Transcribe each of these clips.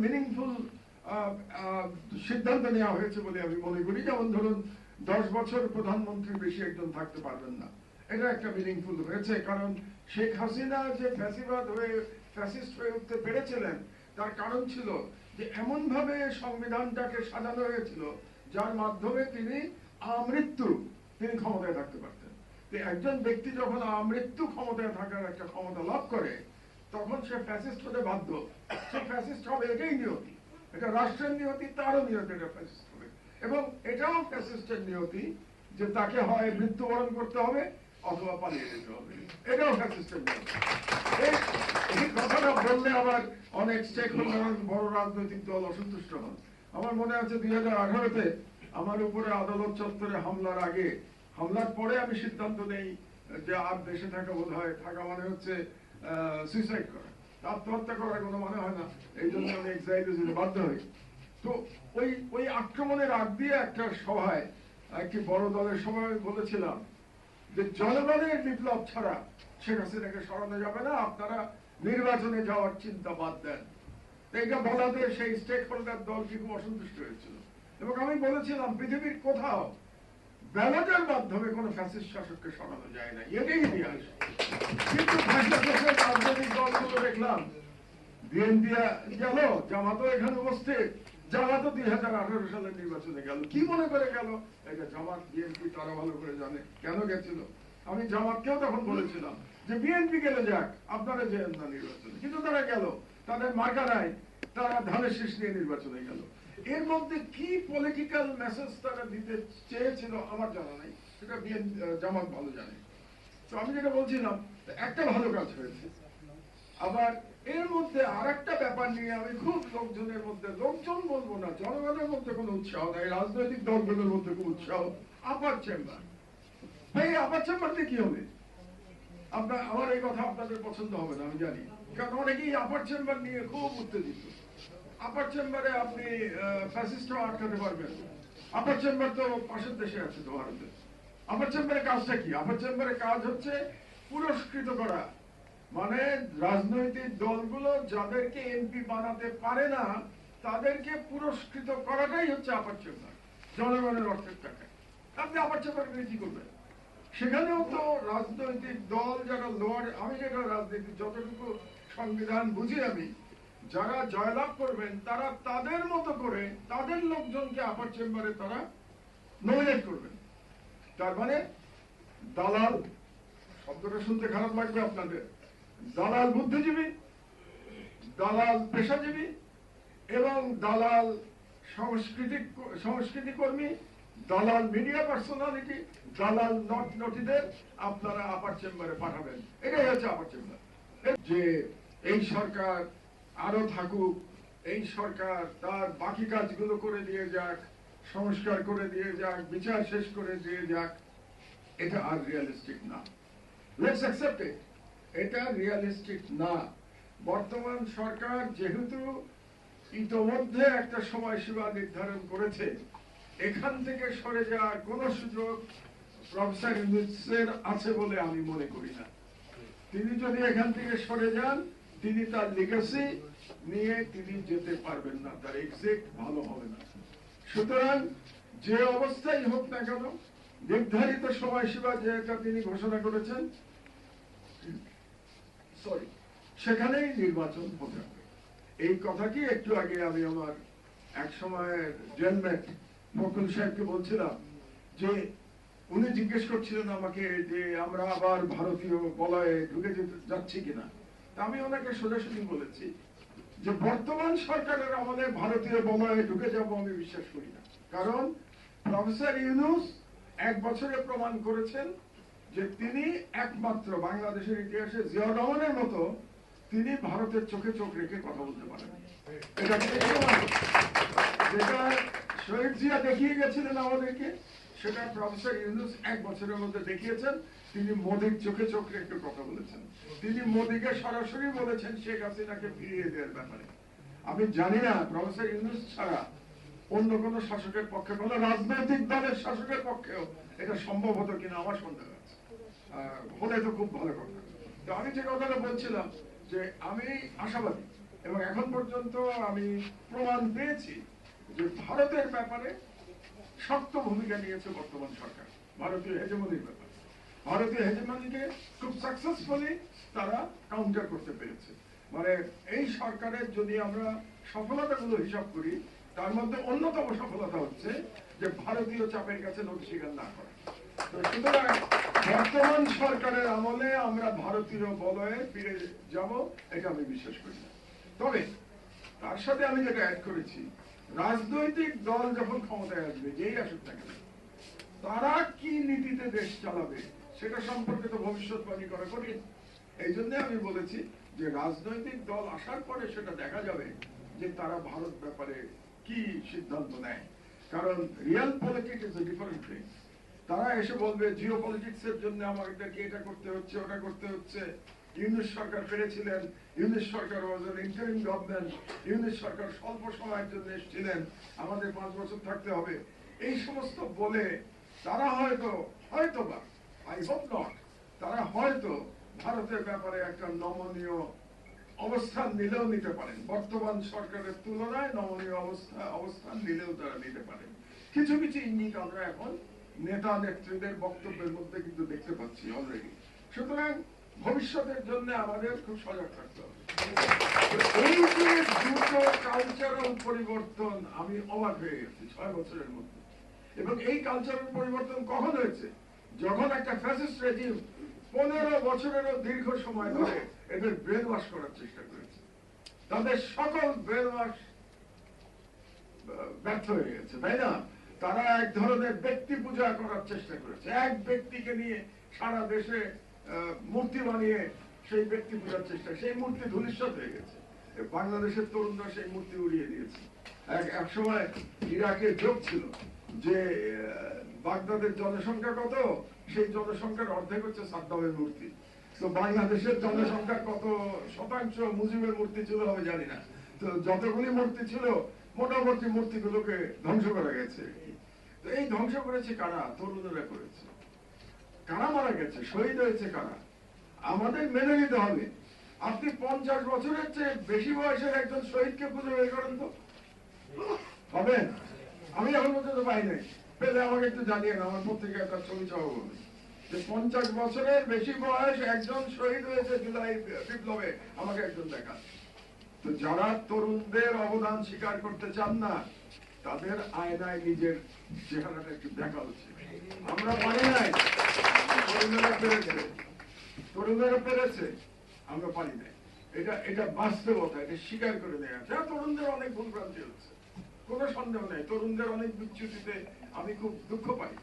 Meaningful সিদ্ধান্ত নেওয়া হয়েছে বলে আমি মনে করি। যেমন ধরুন 10 বছর প্রধানমন্ত্রী বেশি একজন থাকতে পারবেন না, এটা একটা মিনিংফুল হয়েছে। কারণ শেখ হাসিনা যে ফ্যাসিবাদ হয়ে ফ্যাসিস্ট হয়ে উঠতে পেরেছিলেন তার কারণ ছিল যে এমন ভাবে সংবিধানটাকে সাজানো হয়েছিল যার মাধ্যমে তিনি আমৃত্যু তিনি ক্ষমতায় থাকতে পারতেন। একজন ব্যক্তি যখন আমৃত্যু ক্ষমতায় থাকার একটা ক্ষমতা লাভ করে তখন সে ফ্যাসিস্ট হতে বাধ্য। সে ফ্যাসিস্ট হবে, এটাই নিয়তি, এটা রাষ্ট্রের নিয়তি, তারও নিয়তি এটা ফ্যাসিস্ট হবে। এবং এটাও ফ্যাসিস্টের নিয়তি যে তাকে হয় মৃত্যুবরণ করতে হবে অথবা পালিয়ে যেতে হবে, এটাও ফ্যাসিস্টের নিয়তি। এই কথাটা বললে আবার অনেক স্টেক হোল্ডার, বড় রাজনৈতিক দল অসন্তুষ্ট হন। আমার মনে আছে 2018-তে আমার উপরে আদালত চত্বরে হামলার আগে, হামলার পরে আমি সিদ্ধান্ত নেই যে আর দেশে থাকা বোধ হয়, থাকা মানে হচ্ছে সুইসাইড করা, আত্মহত্যা করার কোনো মানে হয় না, এই জন্য আমি এক্সাইলে যেতে বাধ্য হই। তো ওই আক্রমণের আগ দিয়ে একটা সভায়, একটি বড় দলের সভায় বলেছিলাম যে জনগণের বিপ্লব ছাড়া শেখ হাসিনাকে সরানো যাবে না, আপনারা নির্বাচনে যাওয়ার চিন্তা বাদ দেন। এইটা বলাতে সেই স্টেক হোল্ডার দল কি খুব অসন্তুষ্ট হয়েছিল। এবং আমি বলেছিলাম পৃথিবীর কোথাও ব্যালটের মাধ্যমে কোন ফ্যাসিস্ট শাসককে সরানো যায় না, এটাই ইতিহাস। কিন্তু বাংলাদেশের রাজনৈতিক দলগুলো দেখলাম, বিএনপি গেল, জামাতও এখানে উপস্থিত, জামাতও 2018 সালের নির্বাচনে গেল। কি মনে করে গেল? এটা জামাত বিএনপি তারা ভালো করে জানে কেন গেছিল। আমি জামাতকেও তখন বলেছিলাম যে বিএনপি গেলে যাক, আপনারা যেন না নির্বাচনে, কিন্তু তারা গেল, তাদের মার্কা নাই, তারা ধানের শীষ নিয়ে নির্বাচনে গেল। এর মধ্যে কি পলিটিক্যাল মেসেজ তারা দিতে চেয়েছিল আমার জানা নাই, সেটা জামাত ভালো জানে। তো আমি যেটা বলছিলাম, একটা ভালো কাজ হয়েছে। আবার এর মধ্যে আর একটা ব্যাপার নিয়ে আমি খুব লোকজনের মধ্যে, লোকজন বলবো না, জনগণের মধ্যে কোনো উৎসাহ নাই, রাজনৈতিক দলগুলোর মধ্যে খুব উৎসাহ। আপার চেম্বার, ভাই আপার চেম্বারতে কি হবে? আমার এই কথা আপনাদের পছন্দ হবে না আমি জানি, কারণ অনেকেই আপার চেম্বার নিয়ে খুব উত্তেজিত। আপার চেম্বারে আপনি ফ্যাসিস্টও আটকাতে পারবেন। আপার চেম্বার তো পাশের দেশে আছে তো, ভারতে। আপার চেম্বারের কাজটা কি? আপার চেম্বারের কাজ হচ্ছে পুরস্কৃত করা, মানে রাজনৈতিক দলগুলো যাদেরকে এমপি বানাতে পারে না তাদেরকে পুরস্কৃত করাটাই হচ্ছে আপার চেম্বার, জনগণের অর্থের টাকায়। আপনি আপার চেম্বার কি করবেন? সেখানেও তো রাজনৈতিক দল যারা লোয়ার, আমি যেটা রাজনীতি যতটুকু সংবিধান বুঝি আমি, যারা জয়লাভ করবেন তারা তাদের মতো করে তাদের লোকজনকে আপার চেম্বারে তারা নমিনেট করবেন। তার মানে দালাল, শব্দটা শুনতে খারাপ লাগবে আপনাদের, দালাল বুদ্ধিজীবী, দালাল পেশাজীবী এবং দালাল সংস্কৃতি কর্মী, দালাল মিডিয়া পার্সোনালিটি, দালাল নটিদের আপনারা আপার চেম্বারে পাঠাবেন। এটাই হচ্ছে আপার চেম্বার। যে এই সরকার আরো থাকুক, এই সরকার তার বাকি কাজগুলো করে দিয়ে যাক, সংস্কার করে দিয়ে যাক, বিচার শেষ করে দিয়ে যাক, এটা আর রিয়ালিস্টিক না। লেটস অ্যাকসেপ্ট ইট, এটা রিয়ালিস্টিক না। বর্তমান সরকার যেহেতু ইতোমধ্যে একটা সময়সীমা নির্ধারণ করেছে, এখান থেকে সরে যাওয়ার কোন সুযোগ প্রফেসর ইউনূসের আছে বলে আমি মনে করি না। তিনি যদি এখান থেকে সরে যান, তিনি তার লিগ্যাসি নিয়ে তিনি যেতে পারবেন না, তার এক্সিট ভালো হবে না। সুতরাং যে অবস্থায় হোক না কেন, নির্ধারিত সময়সীমা যেটা তিনি ঘোষণা করেছেন, সেখানেই নির্বাচন হতে হবে। এই কথাটি একটু আগে আমি আমার এক সময়ের জেলমেট ফখরুল সাহেবকে বলছিলাম, যে উনি জিজ্ঞেস করছিলেন আমাকে যে আমরা আবার ভারতীয় বলয়ে ঢুকে যাচ্ছি কিনা। আমি ওনাকে সোজাসুজি বলেছি যে বর্তমান সরকারের আমলে ভারতীয় বলয়ে ঢুকে যাব আমি বিশ্বাস করি না। কারণ প্রফেসর ইউনূস 1 বছরে প্রমাণ করেছেন যে তিনি একমাত্র বাংলাদেশের ইতিহাসে জিয়াউর রহমানের মতো তিনি ভারতের চোখে চোখ রেখে কথা বলতে পারেন। যেটা শহীদ জিয়া দেখিয়ে গেছিলেন আমাদেরকে, সেটা প্রফেসর ইউনূস 1 বছরের মধ্যে দেখিয়েছেন। তিনি মোদির চোখে চোখ রেখে কথা বলেছেন, তিনি মোদিকে সরাসরি বলেছেন শেখ হাসিনাকে ফিরিয়ে দেওয়ার ব্যাপারে। আমি জানি না প্রফেসর ইউনূস ছাড়া অন্য কোন শাসকের পক্ষে, কোন রাজনৈতিক দলের শাসকের পক্ষেও এটা সম্ভব হতো কিনা আমার সন্দেহ আছে। হলে তো খুব ভালো কথা। তো আমি যে কথাটা বলছিলাম যে আমি আশাবাদী এবং এখন পর্যন্ত আমি প্রমাণ পেয়েছি যে ভারতের ব্যাপারে শক্ত ভূমিকা নিয়েছে বর্তমান সরকার ভারতীয় হেজেমনির ব্যাপারে। ভারতীয় হেজেমনিকে খুব সাকসেসফুলি তারা কাউন্টার করতে পেরেছে। মানে এই সরকারের যদি আমরা সফলতাগুলো হিসাব করি, তার মধ্যে অন্যতম সফলতা হচ্ছে যে ভারতীয় চাপের কাছে নতি স্বীকার না করা। তো সুতরাং বর্তমান সরকারের আমলে আমরা ভারতীয় বলয়ে ফিরে যাব, এটা আমি বিশ্বাস করি না। তবে তার সাথে আমি যেটা অ্যাড করেছি, রাজনৈতিক দল যখন ক্ষমতায় আসবে, যেই আসুক না কেন, তারা কি নীতিতে দেশ চালাবে সেটা সম্পর্কে তো ভবিষ্যৎবাণী করা কঠিন। এই জন্য আমি বলেছি যে রাজনৈতিক দল আসার পরে সেটা দেখা যাবে যে তারা ভারত ব্যাপারে কি সিদ্ধান্ত নেয়। কারণ real politics is a different thing. তারা এসে বলবে জিও পলিটিক্স এর জন্য আমাদেরকে এটা করতে হচ্ছে, ওটা করতে হচ্ছে। ইউনিশ সরকার পেরেছিলেন, ইউনিশ সরকার ওয়াজ অ্যান ইন্টারিম গভর্নমেন্ট, ইউনিশ সরকার স্বল্প সময়ের জন্য এসেছিলেন, আমাদের 5 বছর থাকতে হবে, এই সমস্ত বলে তারা হয়তোবা আই হোপ নট, তারা হয়তো ভারতের ব্যাপারে একটা নমনীয় অবস্থান নিলেও নিতে পারেন। বর্তমান সরকারের তুলনায় নমনীয় অবস্থান নিলেও তারা নিতে পারেন। কিছু কিছু ইঙ্গিত আমরা এখন নেতা নেত্রীদের বক্তব্যের মধ্যে কিন্তু দেখতে পাচ্ছি অলরেডি। সুতরাং ভবিষ্যতের জন্য আমাদের খুব সজাগ থাকতে হবে। এই যে দ্রুত কালচারাল পরিবর্তন, আমি অবাক হয়ে গেছি 6 বছরের মধ্যে। এবং এই কালচারাল পরিবর্তন কখন হয়েছে? যখন একটা ফ্যাসিস্ট রেজিম 15 বছরেরও দীর্ঘ সময় ধরে এদের ব্রেন ওয়াশ করার চেষ্টা করেছে। তাদের সকল ব্রেন ওয়াশ ব্যর্থ হয়ে গেছে, তাই না? তারা এক ধরনের ব্যক্তি পূজা করার চেষ্টা করেছে। এক ব্যক্তিকে নিয়ে সারা দেশে মূর্তি বানিয়ে সেই ব্যক্তি পূজার চেষ্টা, সেই মূর্তি ধূলিসাৎ হয়ে গেছে। বাংলাদেশের তরুণরা সেই মূর্তি উড়িয়ে দিয়েছে। এক সময় ইরাকে যোগ ছিল যে বাগদাদের জনসংখ্যা কত, সেই জনসংখ্যার অর্ধেক হচ্ছে সাদ্দামের মূর্তি। তো বাংলাদেশের জনসংখ্যার কত শতাংশ মুজিবের মূর্তি ছিল আমি জানি না। তো যতগুলি মূর্তি ছিল মোটামুটি মূর্তিগুলোকে ধ্বংস করা গেছে। তো এই ধ্বংস করেছে কারা? তরুণরা করেছে। কারা মারা গেছে, শহীদ হয়েছে কারা? আমাদের মেনে নিতে হবে। আপনি 50 বছরের চেয়ে বেশি বয়সের একজন শহীদকে খুঁজে বের করেন তো হবে? আমি এখন পর্যন্ত পাই নাই, পেলে আমাকে একটু জানিয়ে না, আমার পত্রিকায় তার ছবি চাওয়া বলবে যে 50 বছরের বেশি বয়স একজন শহীদ হয়েছে জুলাই বিপ্লবে, আমাকে একজন দেখা। তো যারা তরুণদের অবদান স্বীকার করতে চান না, তাদের আয়নায় নিজের চেহারাটা একটু দেখা উচিত। আমরা পারি নাই, তরুণেরা পেরেছে, আমরা পারি নাই। এটা বাস্তবতা, এটা স্বীকার করে নেওয়া। তরুণদের অনেক ভুলভ্রান্তি হচ্ছে, কোনো সন্দেহ নেই। তরুণদের অনেক বিচ্যুতিতে আমি খুব দুঃখ পাই,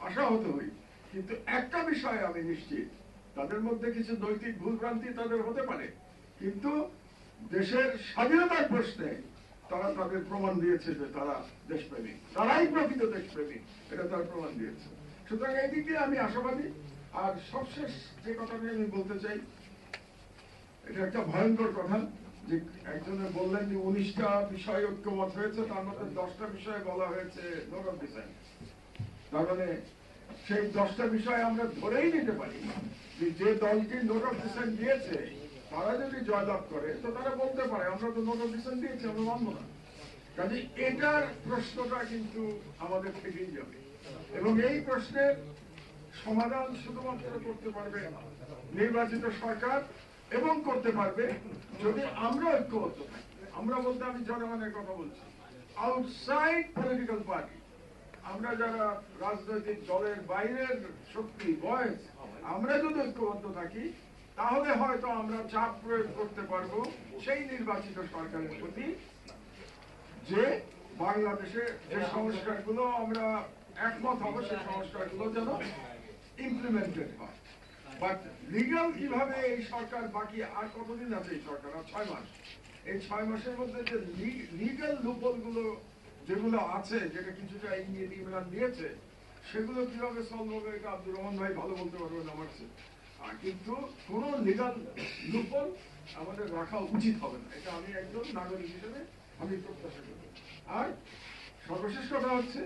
আশাহত হই। কিন্তু একটা বিষয়ে আমি নিশ্চিত, তাদের মধ্যে কিছু নৈতিক ভুলভ্রান্তি তাদের হতে পারে, কিন্তু দেশের স্বাধীনতার প্রশ্নে তারা তাদের প্রমাণ দিয়েছে যে তারা দেশপ্রেমিক, তারাই প্রকৃত দেশপ্রেমিক, এটা তারা প্রমাণ দিয়েছে। সুতরাং এই দিকে আমি আশাবাদী। আর সবশেষ যে কথাটি আমি বলতে চাই, এটা একটা ভয়ঙ্কর কথা যে একজনে বললেন যে 19টা বিষয় ঐক্যমত হয়েছে, তার মধ্যে 10টা বিষয়ে বলা হয়েছে নোট অফ ডিসেন্ট। তার মানে সেই 10টা বিষয় আমরা ধরেই নিতে পারি যে দলটি নোট অফ ডিসেন্ট দিয়েছে তারা যদি জয়লাভ করে, তো তারা বলতে পারে আমরা তো নোট অফ ডিসেন্ট দিয়েছি, আমরা মানব না। কাজে এটার প্রশ্নটা কিন্তু আমাদের থেকেই যাবে, এবং এই প্রশ্নের সমাধান শুধুমাত্র করতে পারবে নির্বাচিত সরকার, এবং করতে পারবে যদি আমরা ঐক্যবদ্ধ থাকি। আমরা বলতে আমি জনগণের কথা বলছি, আউটসাইড পলিটিক্যাল পার্টি, আমরা যারা রাজনৈতিক দলের বাইরের শক্তি, ভয়েস, আমরা যদি ঐক্যবদ্ধ থাকি, তাহলে হয়তো আমরা চাপ প্রয়োগ করতে পারবো সেই নির্বাচিত সরকারের প্রতি যে বাংলাদেশে যে সংস্কারগুলো আমরা একমত হবো, সেই সংস্কারগুলো যেন ইমপ্লিমেন্টেড হয়। বাট লিগাল কিভাবে এই সরকার, বাকি আর কতদিন আছে এই সরকার? আর 6 মাস। এই 6 মাসের মধ্যে যে লিগাল লুপহোল গুলো যেগুলো আছে, যেটা কিছুটা ইঙ্গিত ইমরান দিয়েছে, সেগুলো কিভাবে সলভ হবে এটা আব্দুর রহমান ভাই ভালো বলতে পারবেন আমার চেয়ে। কিন্তু কোন লিগাল লুপহোল আমাদের রাখা উচিত হবে না, এটা আমি একজন নাগরিক হিসেবে আমি প্রত্যাশা করি। আর সর্বশেষ কথা হচ্ছে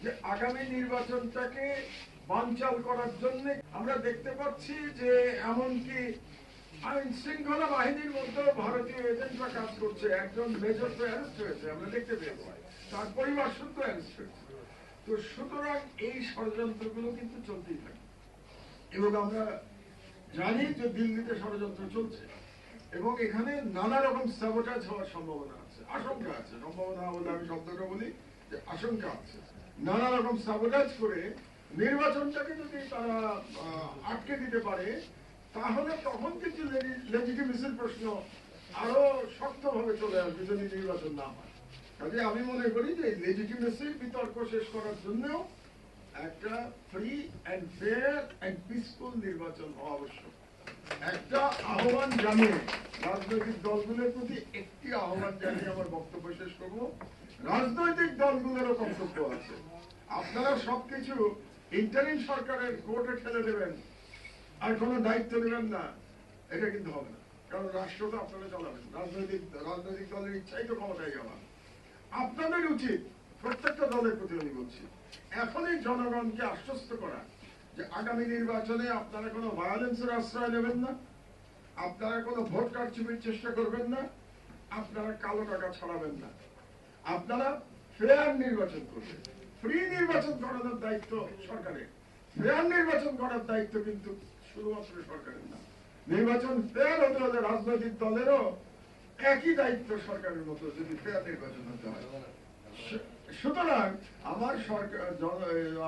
যে আগামী নির্বাচনটাকে বানচাল করার জন্য আমরা দেখতে পাচ্ছি যে এমনকি আইন শৃঙ্খলা বাহিনীর মধ্যে ভারতীয় এজেন্টরা কাজ করছে, একজন মেজর তো অ্যারেস্ট হয়েছে, আমরা দেখতে পেয়েছি, তার পরিবার শুদ্ধ অ্যারেস্ট হয়েছে। তো সুতরাং এই ষড়যন্ত্রগুলো কিন্তু চলতেই থাকে, এবং আমরা জানি যে দিল্লিতে ষড়যন্ত্র চলছে, এবং এখানে নানা রকম স্যাবোটাজ হওয়ার সম্ভাবনা আছে, আশঙ্কা আছে, সম্ভাবনা বলে আমি শব্দটা বলি যে আশঙ্কা আছে। নানা রকম স্যাবোটাজ করে নির্বাচনটাকে যদি তারা আটকে দিতে পারে, তাহলে তখন কিন্তু লেজিটিমেসির প্রশ্ন আরো শক্তভাবে চলে আসবে যদি নির্বাচন না হয়। কাজে আমি মনে করি যে লেজিটিমেসির বিতর্ক শেষ করার জন্য একটা free and fair and peaceful নির্বাচন হওয়া আবশ্যক। একটা আহ্বান জানিয়ে রাজনৈতিক দলগুলোর প্রতি একটি আহ্বান জানিয়ে আমার বক্তব্য শেষ করব। রাজনৈতিক দলগুলোরও কর্তব্য আছে। আপনারা সবকিছু ইন্টারিম সরকারের কোর্টে ঠেলে দেবেন আর কোনো দায়িত্ব নেবেন না, এটা কিন্তু হবে না। কারণ রাষ্ট্র তো আপনারা চালাবেন, রাজনৈতিক দলের ইচ্ছাই তো ক্ষমতায় যাওয়া। আপনাদের উচিত, প্রত্যেকটা দলের প্রতি আমি বলছি, এখনই জনগণকে আশ্বস্ত করা যে আগামী নির্বাচনে আপনারা কোনো ভায়োলেন্সের আশ্রয় নেবেন না, আপনারা কোনো ভোট কারচুপির চেষ্টা করবেন না, আপনারা কালো টাকা ছড়াবেন না, আপনারা ফেয়ার নির্বাচন করবেন। ফ্রি নির্বাচন করানোর দায়িত্ব সরকারের, ফেয়ার নির্বাচন করার দায়িত্ব কিন্তু শুধুমাত্র সরকারের না। নির্বাচন ফেয়ার হতে হলে রাজনৈতিক দলেরও একই দায়িত্ব সরকারের মতো যদি ফেয়ার নির্বাচন হতে হয়। সুতরাং আমার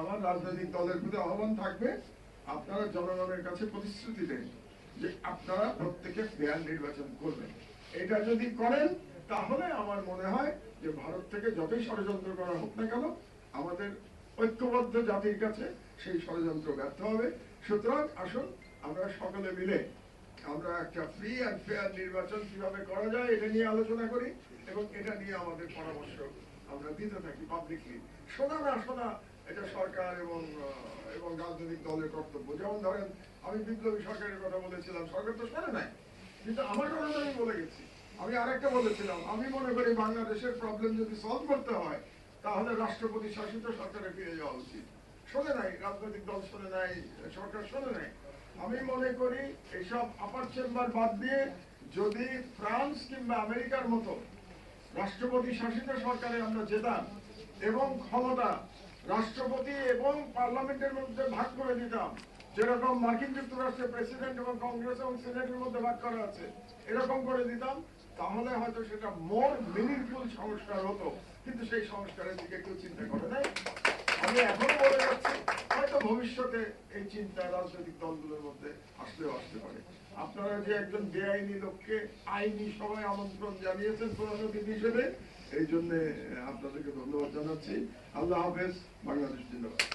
আমার রাজনৈতিক দলের প্রতি আহ্বান থাকবে, আপনারা জনগণের কাছে প্রতিশ্রুতি দেন যে আপনারা প্রত্যেকে ফেয়ার নির্বাচন করবেন। এটা যদি করেন তাহলে আমার মনে হয় যে ভারত থেকে যতই ষড়যন্ত্র করা হোক না কেন, আমাদের ঐক্যবদ্ধ জাতির কাছে সেই ষড়যন্ত্র ব্যর্থ হবে। সুতরাং আসুন আমরা সকলে মিলে আমরা একটা ফ্রি অ্যান্ড ফেয়ার নির্বাচন কিভাবে করা যায় এটা নিয়ে আলোচনা করি, এবং এটা নিয়ে আমাদের পরামর্শ আমরা দিতে থাকি পাবলিকলি। শোনা না শোনা এটা সরকার এবং রাজনৈতিক দলের কর্তব্য। যেমন ধরেন আমি বিপ্লবী সরকারের কথা বলেছিলাম, সরকার তো শোনে নাই, কিন্তু আমার কথা তো আমি বলে গেছি। আমি আরেকটা বলেছিলাম, আমি মনে করি বাংলাদেশের প্রবলেম যদি সলভ করতে হয় তাহলে রাষ্ট্রপতি শাসিত সরকারে ফিরে যাওয়া উচিত। শোনে নাই, রাজনৈতিক দল শোনে নাই, সরকার শোনে নাই। আমি মনে করি এইসব আপার চেম্বার বাদ দিয়ে যদি ফ্রান্স কিংবা আমেরিকার মতো রাষ্ট্রপতি শাসিত সরকারে আমরা যেতাম এবং ক্ষমতা রাষ্ট্রপতি এবং পার্লামেন্টের মধ্যে ভাগ করে দিতাম, যেরকম মার্কিন যুক্তরাষ্ট্রের প্রেসিডেন্ট এবং কংগ্রেস এবং সিনেটের মধ্যে ভাগ করা আছে, এরকম করে দিতাম, তাহলে হয়তো সেটা মোর মিনিংফুল সংস্কার হতো। কিন্তু সেই সংস্কারের দিকে কেউ চিন্তা করে নাই। আমি এখনো বলে যাচ্ছি, হয়তো ভবিষ্যতে এই চিন্তা রাজনৈতিক দলগুলোর মধ্যে আসলেও আসতে পারে। আপনারা যে একজন বেআইনি লোককে আইনি সবাই আমন্ত্রণ জানিয়েছেন প্রধান অতিথি হিসেবে, এই জন্য আপনাদেরকে ধন্যবাদ জানাচ্ছি। আল্লাহ হাফেজ, বাংলাদেশ জিন্দাবাদ।